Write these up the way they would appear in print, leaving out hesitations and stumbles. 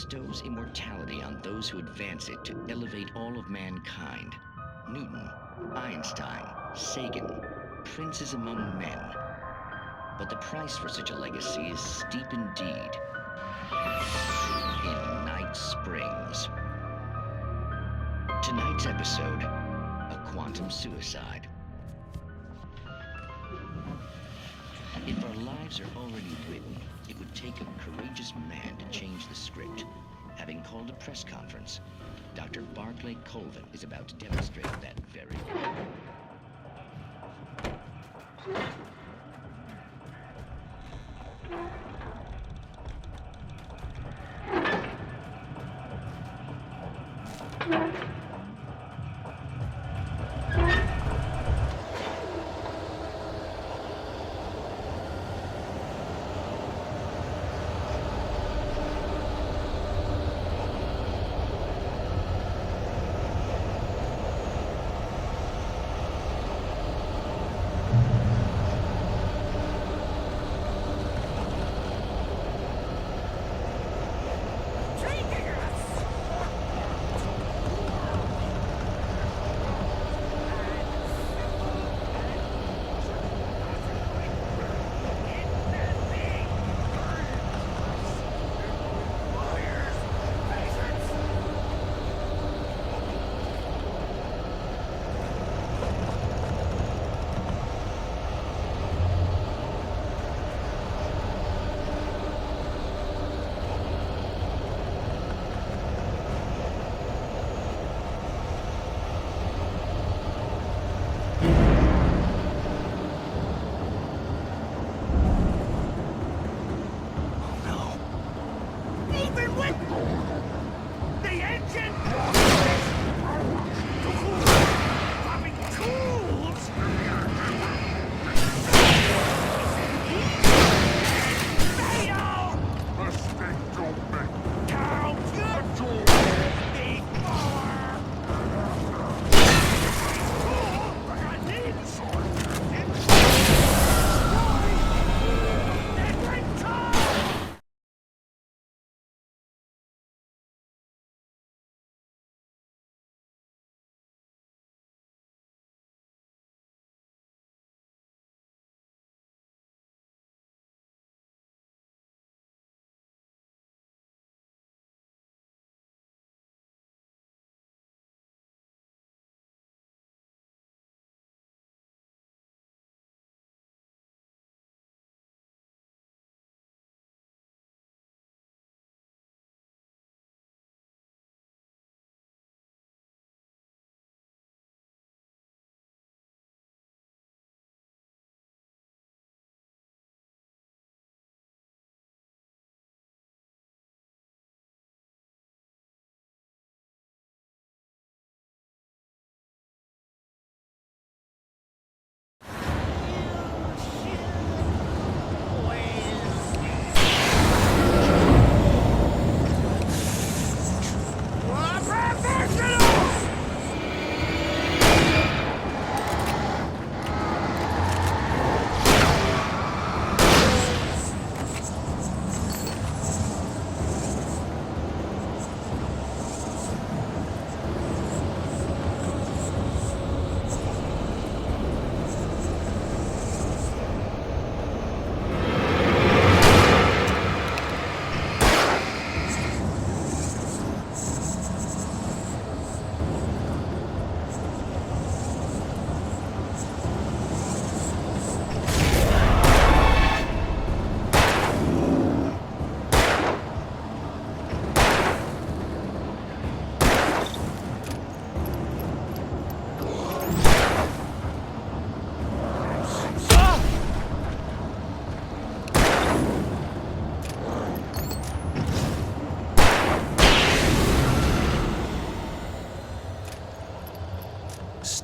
bestows immortality on those who advance it to elevate all of mankind. Newton, Einstein, Sagan, princes among men. But the price for such a legacy is steep indeed. In Night Springs. Tonight's episode, a quantum suicide. If our lives are already written, it would take a courageous man to change the script. Having called a press conference, Dr. Barclay Colvin is about to demonstrate that very thing.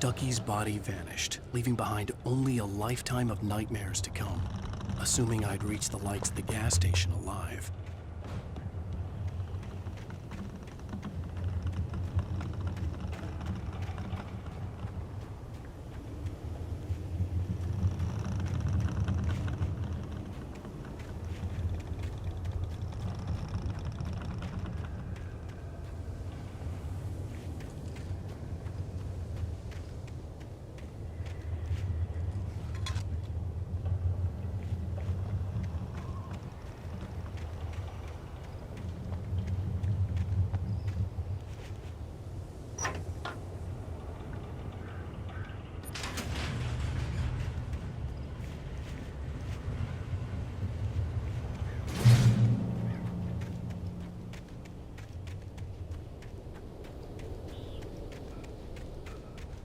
Stucky's body vanished, leaving behind only a lifetime of nightmares to come, assuming I'd reached the lights at the gas station alive.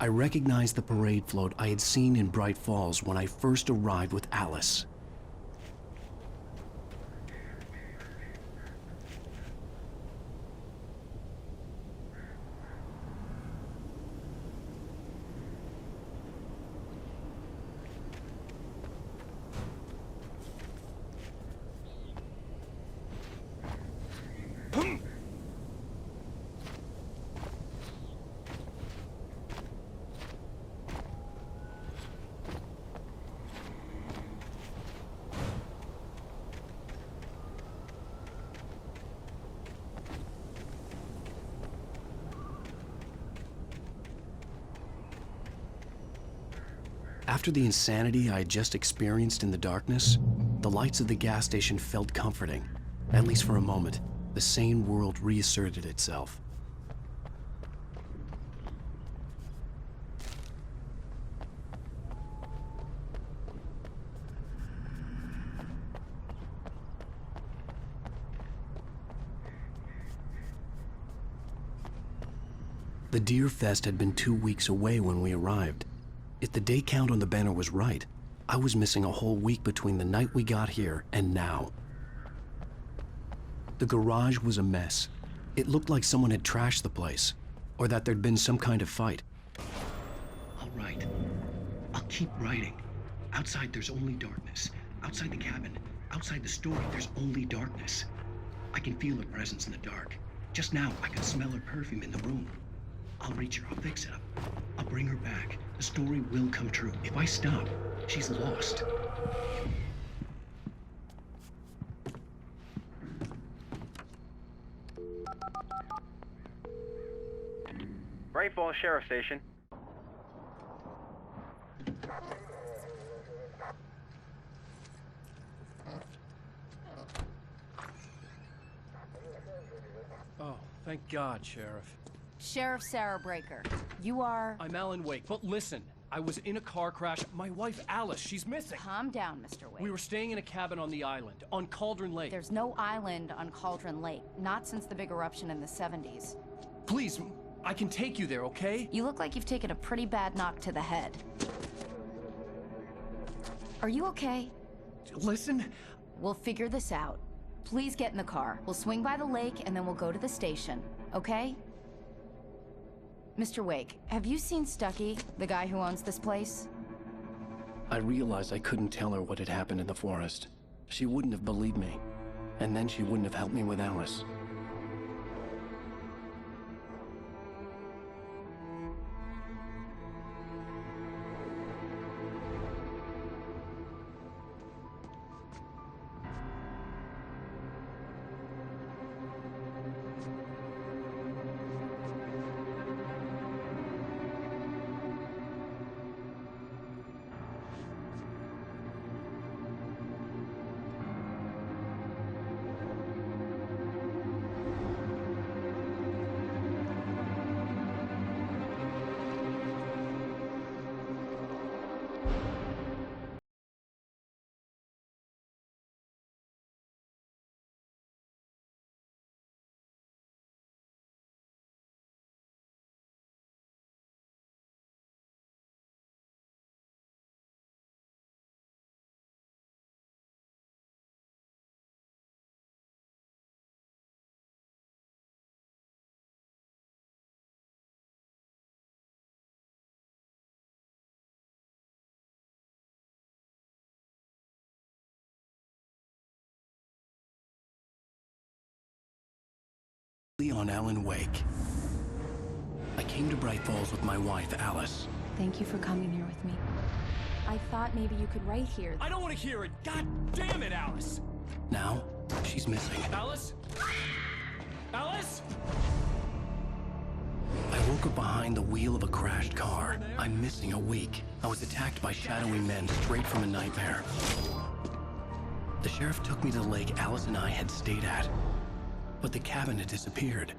I recognized the parade float I had seen in Bright Falls when I first arrived with Alice. After the insanity I had just experienced in the darkness, the lights of the gas station felt comforting. At least for a moment, the sane world reasserted itself. The Deer Fest had been 2 weeks away when we arrived. If the day count on the banner was right, I was missing a whole week between the night we got here and now. The garage was a mess. It looked like someone had trashed the place, or that there'd been some kind of fight. I'll write. I'll keep writing. Outside there's only darkness. Outside the cabin, outside the story, there's only darkness. I can feel her presence in the dark. Just now, I can smell her perfume in the room. I'll reach her, I'll fix it up. I'll bring her back. The story will come true. If I stop, she's lost. Bright Falls Sheriff Station. Oh, thank God, Sheriff. Sheriff Sarah Breaker. You are... I'm Alan Wake, but listen, I was in a car crash. My wife, Alice, she's missing. Calm down, Mr. Wake. We were staying in a cabin on the island, on Cauldron Lake. There's no island on Cauldron Lake, not since the big eruption in the 70s. Please, I can take you there, okay? You look like you've taken a pretty bad knock to the head. Are you okay? Listen. We'll figure this out. Please get in the car. We'll swing by the lake and then we'll go to the station, okay? Mr. Wake, have you seen Stucky, the guy who owns this place? I realized I couldn't tell her what had happened in the forest. She wouldn't have believed me. And then she wouldn't have helped me with Alice. On Alan Wake. I came to Bright Falls with my wife, Alice. Thank you for coming here with me. I thought maybe you could write here. I don't want to hear it! God damn it, Alice! Now, she's missing. Alice? Alice? I woke up behind the wheel of a crashed car. I'm missing a week. I was attacked by shadowy men straight from a nightmare. The sheriff took me to the lake Alice and I had stayed at. But the cabin had disappeared.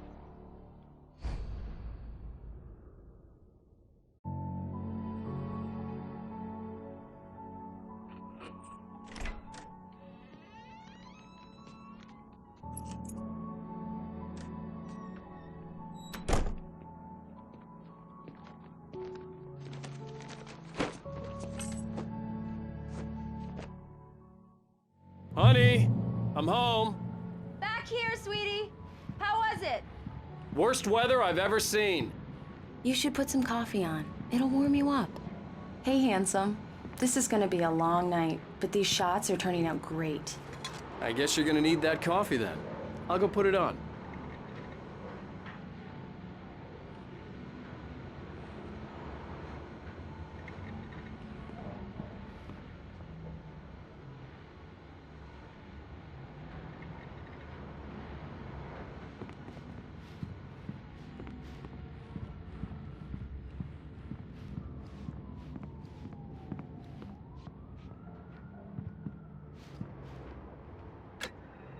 Honey, I'm home. Back here, sweetie. How was it? Worst weather I've ever seen. You should put some coffee on. It'll warm you up. Hey, handsome. This is gonna be a long night, but these shots are turning out great. I guess you're gonna need that coffee then. I'll go put it on.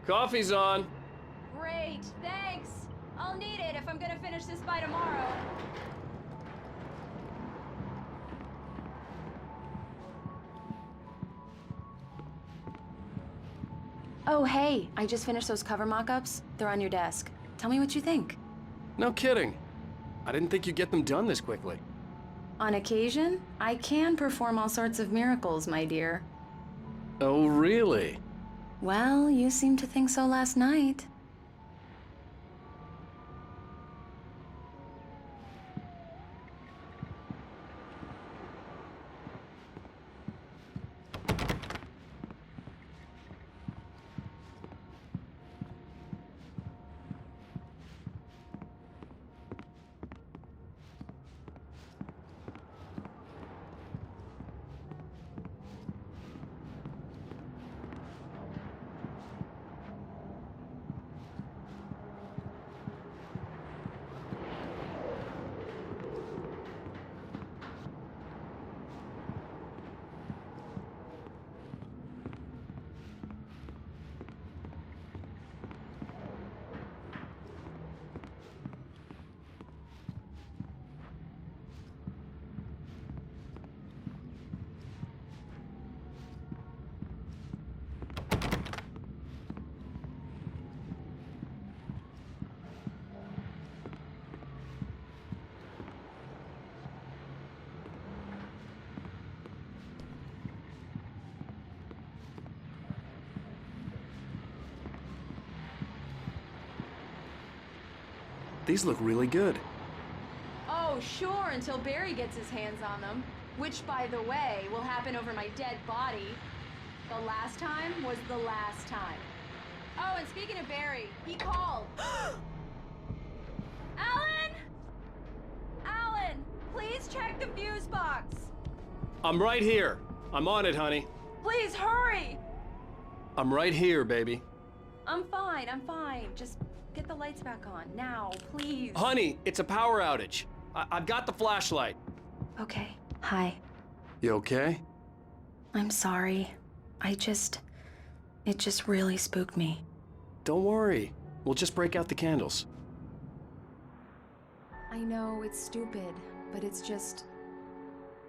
Coffee's on. Great, thanks. I'll need it if I'm gonna finish this by tomorrow. Oh, hey, I just finished those cover mock-ups. They're on your desk. Tell me what you think. No kidding. I didn't think you'd get them done this quickly. On occasion, I can perform all sorts of miracles, my dear. Oh, really? Well, you seemed to think so last night. These look really good. Oh, sure, until Barry gets his hands on them. Which, by the way, will happen over my dead body. The last time was the last time. Oh, and speaking of Barry, he called. Alan! Alan, please check the fuse box. I'm right here. I'm on it, honey. Please hurry! I'm right here, baby. I'm fine, I'm fine. Just get the lights back on, now, please. Honey, it's a power outage. I've got the flashlight. Okay, hi. You okay? I'm sorry. It just really spooked me. Don't worry. We'll just break out the candles. I know it's stupid, but it's just...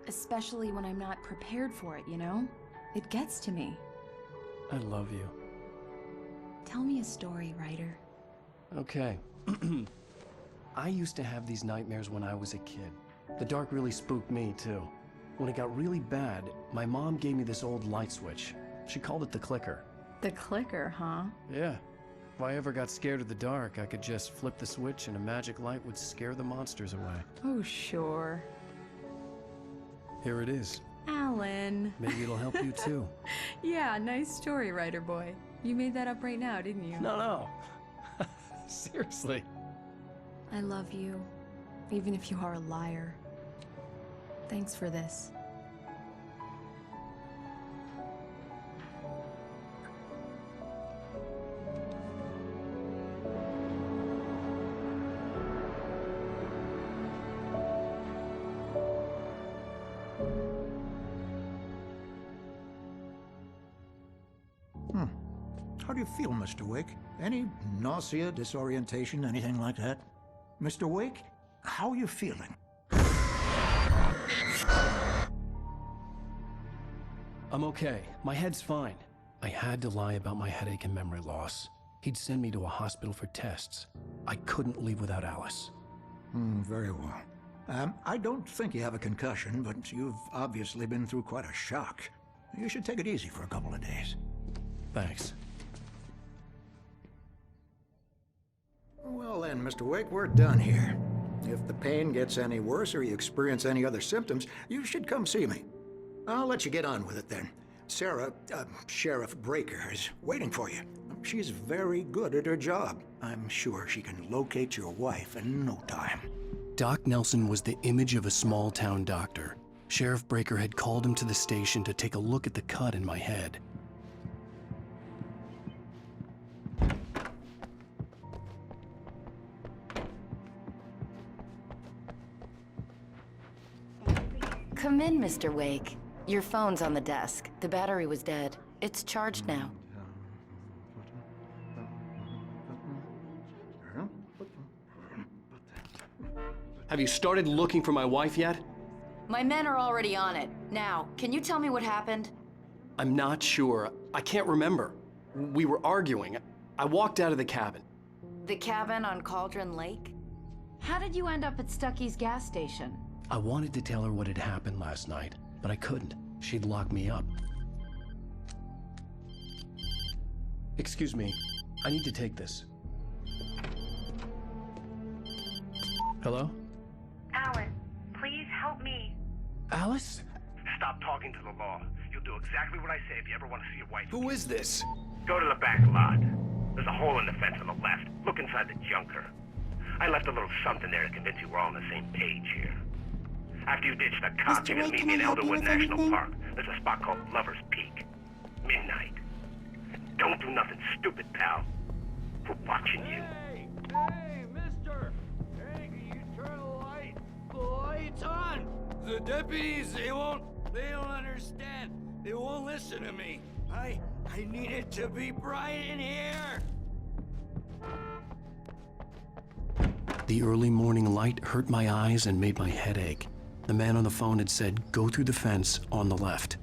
especially when I'm not prepared for it, you know? It gets to me. I love you. Tell me a story, writer. Okay. I used to have these nightmares when I was a kid. The dark really spooked me, too. When it got really bad, my mom gave me this old light switch. She called it the clicker. The clicker, huh? Yeah. If I ever got scared of the dark, I could just flip the switch and a magic light would scare the monsters away. Oh, sure. Here it is. Alan. Maybe it'll help you, too. Yeah, nice story, writer boy. You made that up right now, didn't you? No. Seriously. I love you, even if you are a liar. Thanks for this. How do you feel, Mr. Wake? Any nausea, disorientation, anything like that? Mr. Wake, how are you feeling? I'm okay. My head's fine. I had to lie about my headache and memory loss. He'd send me to a hospital for tests. I couldn't leave without Alice. Very well. I don't think you have a concussion, but you've obviously been through quite a shock. You should take it easy for a couple of days. Thanks. Well then, Mr. Wake, we're done here. If the pain gets any worse or you experience any other symptoms, you should come see me. I'll let you get on with it then. Sarah, Sheriff Breaker, is waiting for you. She's very good at her job. I'm sure she can locate your wife in no time. Doc Nelson was the image of a small-town doctor. Sheriff Breaker had called him to the station to take a look at the cut in my head. Come in, Mr. Wake. Your phone's on the desk. The battery was dead. It's charged now. Have you started looking for my wife yet? My men are already on it. Now, can you tell me what happened? I'm not sure. I can't remember. We were arguing. I walked out of the cabin. The cabin on Cauldron Lake? How did you end up at Stucky's gas station? I wanted to tell her what had happened last night, but I couldn't. She'd lock me up. Excuse me. I need to take this. Hello? Alan, please help me. Alice? Stop talking to the law. You'll do exactly what I say if you ever want to see your wife. Who is this? Go to the back lot. There's a hole in the fence on the left. Look inside the junker. I left a little something there to convince you we're all on the same page here. After you ditch the cops, you're gonna meet me in Elderwood National Park. There's a spot called Lover's Peak. Midnight. Don't do nothing stupid, pal. We're watching you. Hey, mister! Hey, can you turn the light? The light's on! The deputies, they don't understand. They won't listen to me. I need it to be bright in here! The early morning light hurt my eyes and made my head ache. The man on the phone had said, go through the fence on the left.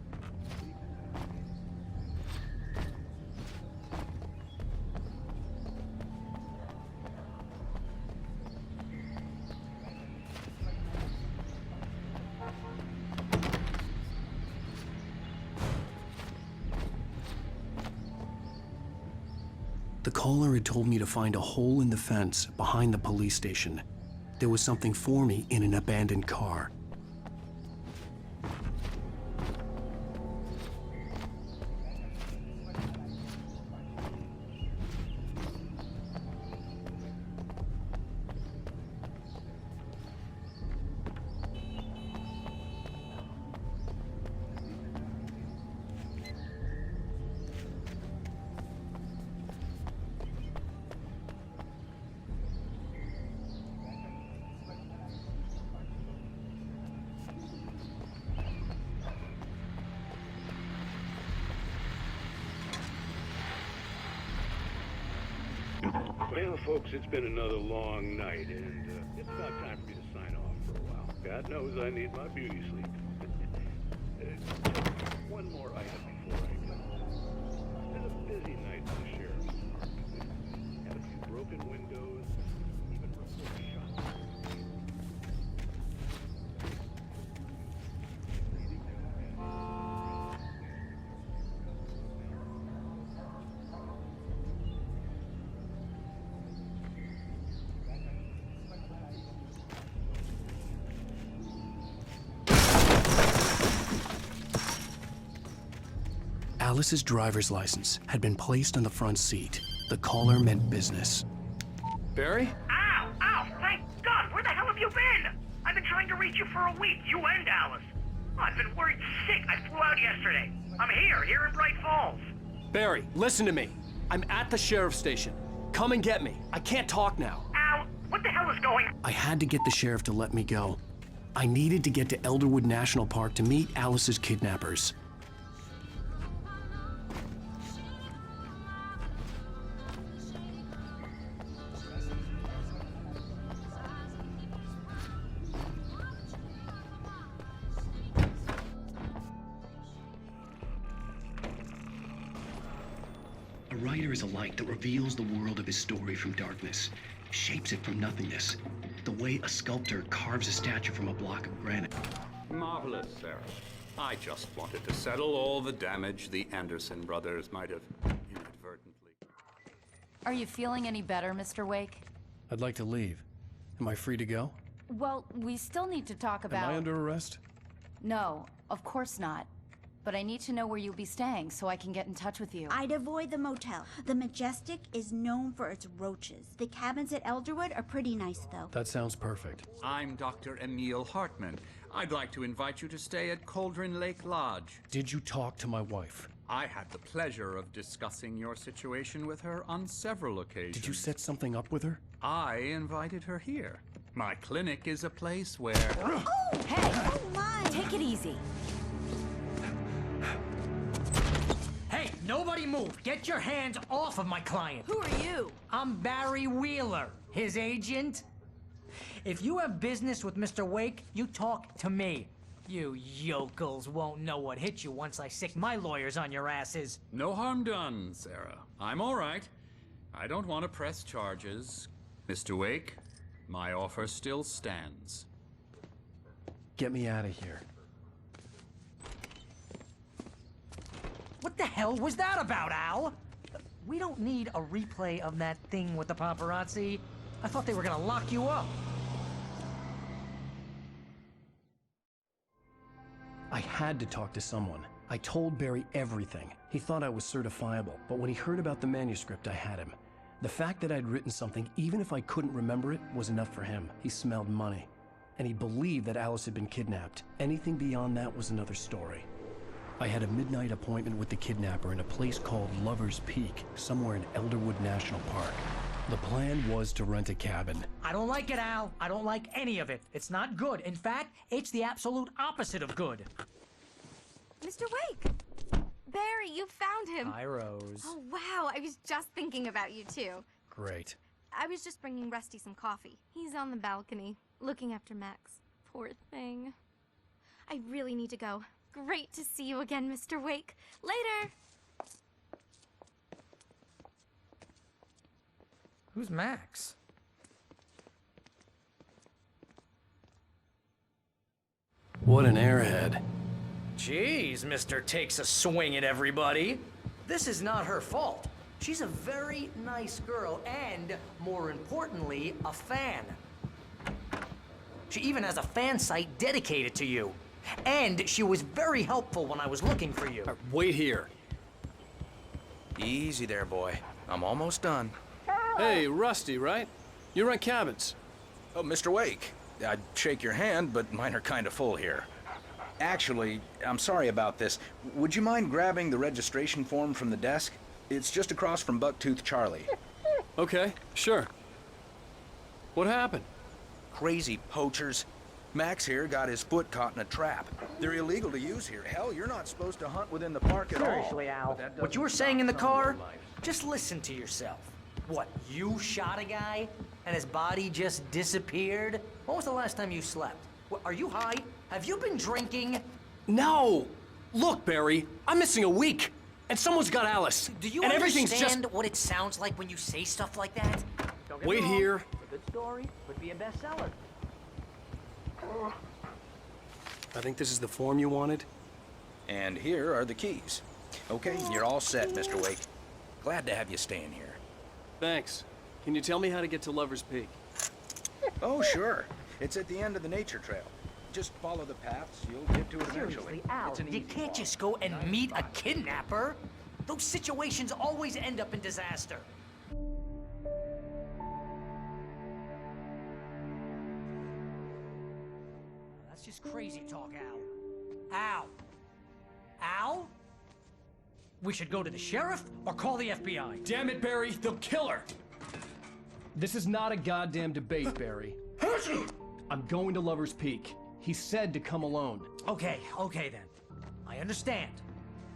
The caller had told me to find a hole in the fence behind the police station. There was something for me in an abandoned car. Well, folks, it's been another long night, and it's about time for me to sign off for a while. God knows I need my beauty sleep. One more item before I go. It's been a busy night for the sheriff's department. Had a few broken windows, even reported shots. Alice's driver's license had been placed on the front seat. The caller meant business. Barry? Ow! Ow! Thank God! Where the hell have you been? I've been trying to reach you for a week, you and Alice. Oh, I've been worried sick. I flew out yesterday. I'm here in Bright Falls. Barry, listen to me. I'm at the sheriff's station. Come and get me. I can't talk now. Al, what the hell is going on? I had to get the sheriff to let me go. I needed to get to Elderwood National Park to meet Alice's kidnappers. A writer is a light that reveals the world of his story from darkness, shapes it from nothingness, the way a sculptor carves a statue from a block of granite. Marvelous, Sarah. I just wanted to settle all the damage the Anderson brothers might have Are you feeling any better, Mr. Wake? I'd like to leave. Am I free to go? Well, we still need to talk about... Am I under arrest? No, of course not. But I need to know where you'll be staying so I can get in touch with you. I'd avoid the motel. The Majestic is known for its roaches. The cabins at Elderwood are pretty nice, though. That sounds perfect. I'm Dr. Emil Hartman. I'd like to invite you to stay at Cauldron Lake Lodge. Did you talk to my wife? I had the pleasure of discussing your situation with her on several occasions. Did you set something up with her? I invited her here. My clinic is a place where... Oh! Hey! Oh, my! Take it easy. Hey, nobody move! Get your hands off of my client! Who are you? I'm Barry Wheeler, his agent. If you have business with Mr. Wake, you talk to me. You yokels won't know what hit you once I sick my lawyers on your asses. No harm done, Sarah. I'm all right. I don't want to press charges. Mr. Wake, my offer still stands. Get me out of here. What the hell was that about, Al? We don't need a replay of that thing with the paparazzi. I thought they were gonna lock you up. I had to talk to someone. I told Barry everything. He thought I was certifiable, but when he heard about the manuscript, I had him. The fact that I'd written something, even if I couldn't remember it, was enough for him. He smelled money. And he believed that Alice had been kidnapped. Anything beyond that was another story. I had a midnight appointment with the kidnapper in a place called Lover's Peak, somewhere in Elderwood National Park. The plan was to rent a cabin. I don't like it, Al. I don't like any of it. It's not good. In fact, it's the absolute opposite of good. Mr. Wake! Barry, you found him! Hi, Rose. Oh, wow. I was just thinking about you, too. Great. I was just bringing Rusty some coffee. He's on the balcony, looking after Max. Poor thing. I really need to go. Great to see you again, Mr. Wake. Later! Who's Max? What an airhead. Jeez, Mr. Takes a swing at everybody. This is not her fault. She's a very nice girl and, more importantly, a fan. She even has a fan site dedicated to you. And she was very helpful when I was looking for you. Wait here. Easy there, boy. I'm almost done. Hey, Rusty, right? You rent cabins. Oh, Mr. Wake. I'd shake your hand, but mine are kind of full here. Actually, I'm sorry about this. Would you mind grabbing the registration form from the desk? It's just across from Bucktooth Charlie. Okay, sure. What happened? Crazy poachers. Max here got his foot caught in a trap. They're illegal to use here. Hell, you're not supposed to hunt within the park at all. Seriously, Al, what you were saying in the car, just listen to yourself. What, you shot a guy and his body just disappeared? When was the last time you slept? What, are you high? Have you been drinking? No! Look, Barry, I'm missing a week, and someone's got Alice. Do you and everything's understand just... what it sounds like when you say stuff like that? Wait here. A good story could be a bestseller. I think this is the form you wanted. And here are the keys. Okay, you're all set, Mr. Wake. Glad to have you staying here. Thanks. Can you tell me how to get to Lover's Peak? Oh, sure. It's at the end of the nature trail. Just follow the paths, you'll get to it eventually. Seriously, Al, It's an you easy can't walk. just go and meet a kidnapper. Those situations always end up in disaster. That's just crazy talk, Al. Al? Al? We should go to the sheriff or call the FBI. Damn it, Barry, they'll kill her! This is not a goddamn debate, Barry. I'm going to Lover's Peak. He said to come alone. Okay then. I understand.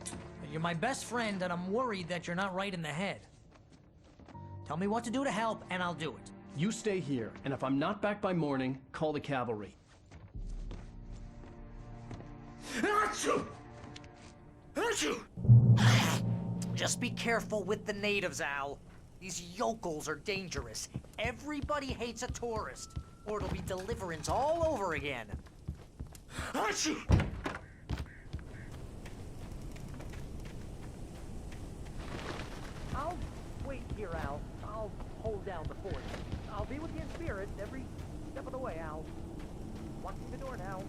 But you're my best friend and I'm worried that you're not right in the head. Tell me what to do to help and I'll do it. You stay here, and if I'm not back by morning, call the cavalry. Achoo! Achoo! Just be careful with the natives, Al. These yokels are dangerous. Everybody hates a tourist, or it'll be deliverance all over again. Achoo! I'll wait here, Al. hold down the fort. I'll be with you in spirit every step of the way, Al. Locking the door now.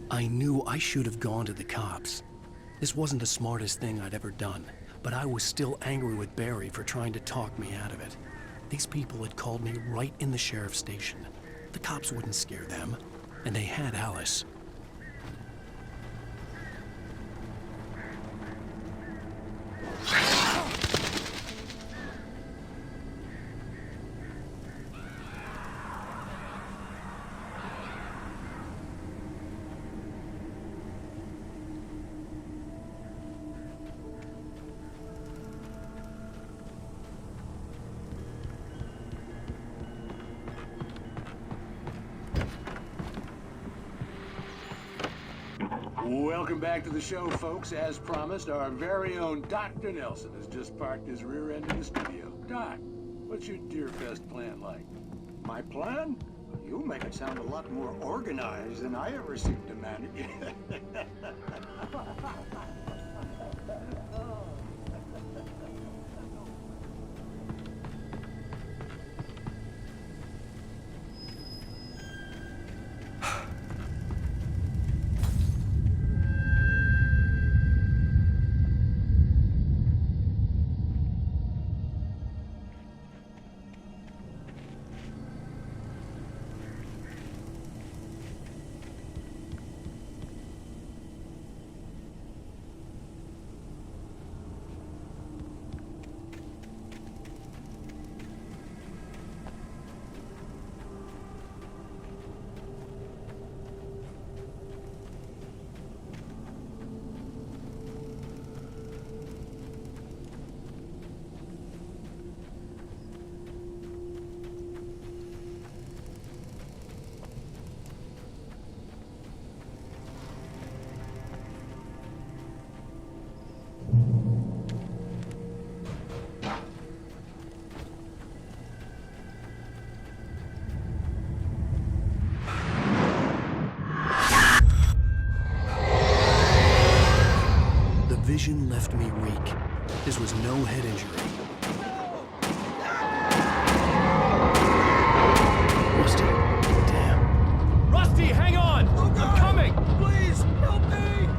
I knew I should have gone to the cops. This wasn't the smartest thing I'd ever done, but I was still angry with Barry for trying to talk me out of it. These people had called me right in the sheriff's station. The cops wouldn't scare them, and they had Alice. Welcome back to the show, folks. As promised, our very own Dr. Nelson has just parked his rear end in the studio. Doc, what's your Deerfest plan like? My plan? You make it sound a lot more organized than I ever seem to manage. Vision left me weak. This was no head injury. Rusty, damn. Rusty, hang on! I'm coming! Please, help me!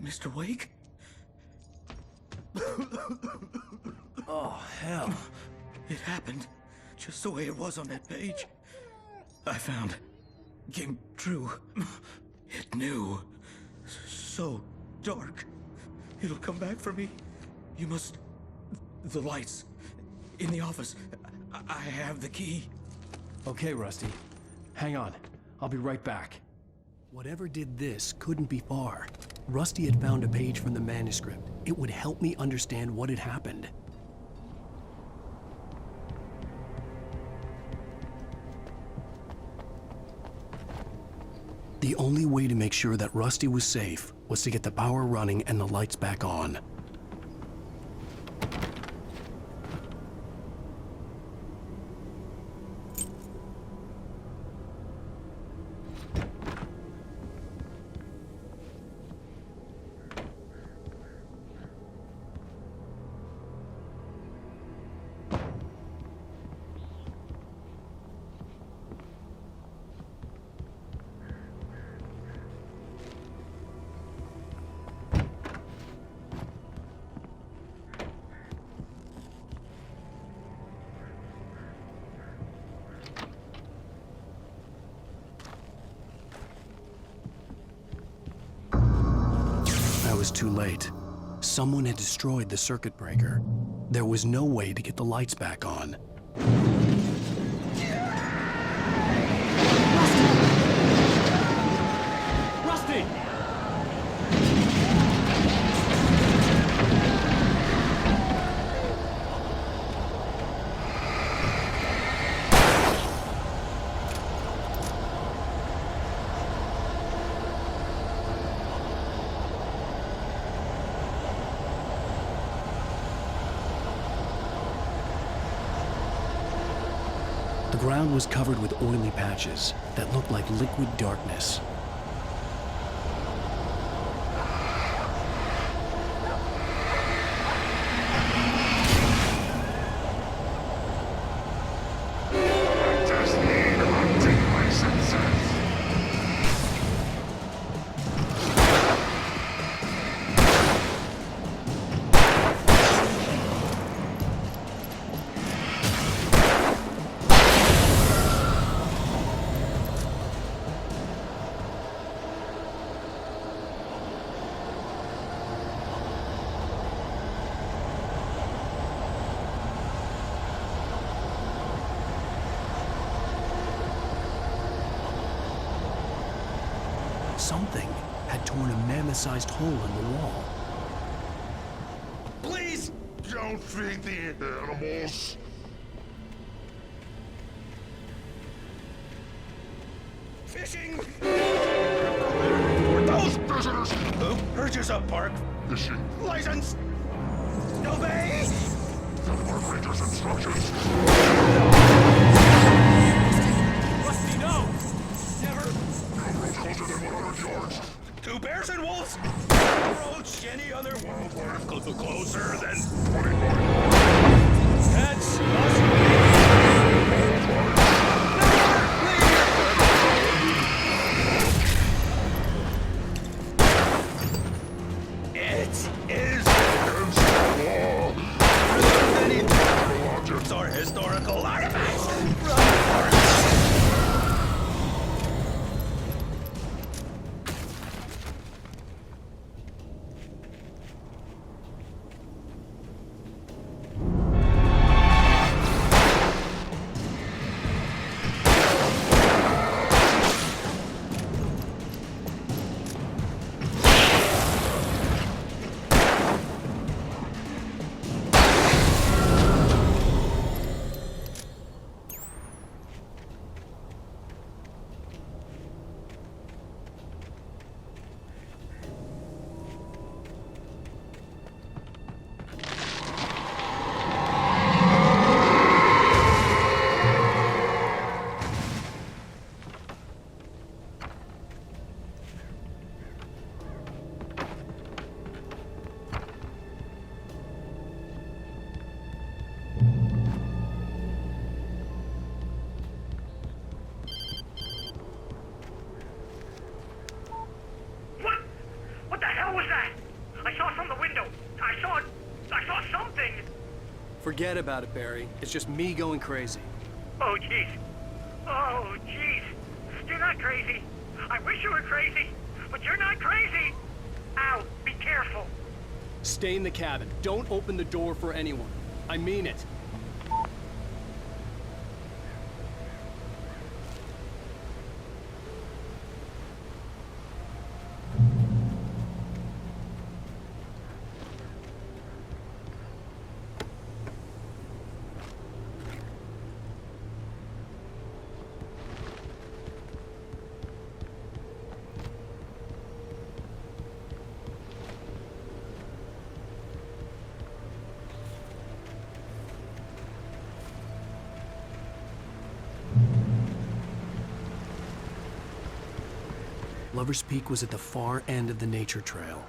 Mr. Wake? Oh, hell. It happened just the way it was on that page. I found. Came true. It knew. So dark. It'll come back for me. You must... The lights. In the office. I have the key. Okay, Rusty. Hang on. I'll be right back. Whatever did this couldn't be far. Rusty had found a page from the manuscript. It would help me understand what had happened. The only way to make sure that Rusty was safe was to get the power running and the lights back on. I was too late. Someone had destroyed the circuit breaker. There was no way to get the lights back on. Rusty! The ground was covered with oily patches that looked like liquid darkness. Something had torn a mammoth-sized hole in the wall. Please don't feed the animals. Fishing! Were those visitors? Who? Urges up, Park. Fishing. License! Obey! Park Ranger's instructions. Rusty, no! Never! No road closer than 100 yards. 2 bears and wolves? Approach any other wildlife closer than 20 miles. That's It is against the law. Many objects are historical artifacts. What the hell was that? I saw from the window. I saw something. Forget about it, Barry. It's just me going crazy. Oh, jeez. Oh, jeez. You're not crazy. I wish you were crazy, but you're not crazy. Ow, be careful. Stay in the cabin. Don't open the door for anyone. I mean it. Lover's Peak was at the far end of the nature trail.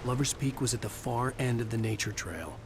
Lover's Peak was at the far end of the nature trail.